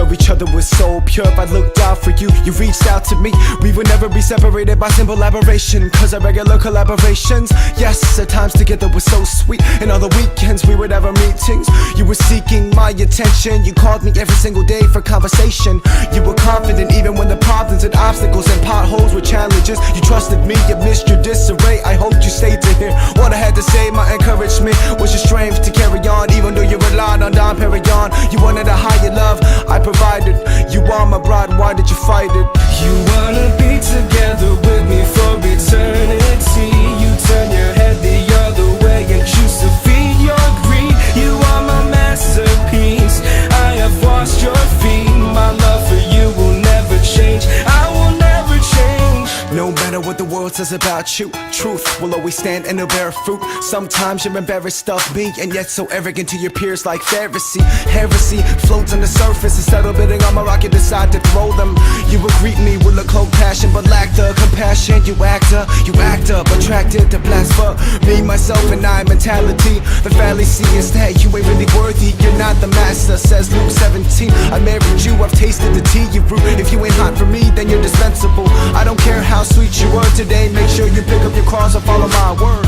for each other was so pure. I looked out for you, you reached out to me. We would never be separated by simple aberration, cause our regular collaborations, yes, at times together was so sweet. And on the weekends we would have our meetings. You were seeking my attention, you called me every single day for conversation. You were confident even when the problems and obstacles and potholes were challenges. You trusted me amidst your disarray. I hoped you stayed to hear what I had to say. My encouragement was your strength to carry on, even though you relied on Dom Perignon. You wanted a higher love, I provided. You are my bride, why did you fight it? You wanna be together with me for eternity. You turn your head the other way and choose to feed your greed. You are my masterpiece, I have washed your feet. My love for you will never change, I will never change. No matter what the world says about you, truth will always stand and it'll bear fruit. Sometimes you're embarrassed of me, and yet so arrogant to your peers like Pharisee. Heresy floats on the surface. Instead of bidding on my rock, you decide to throw them. You would greet me with a cloak passion, but lack the compassion. You act up, attracted to blasphemy, myself and I mentality. The fallacy is that you ain't really worthy, you're not the master, says Luke 17. I married you, I've tasted the tea you brew. If you ain't hot for me, then you're dispensable. I don't care how sweet you were today, make sure you pick up your cross and follow my word.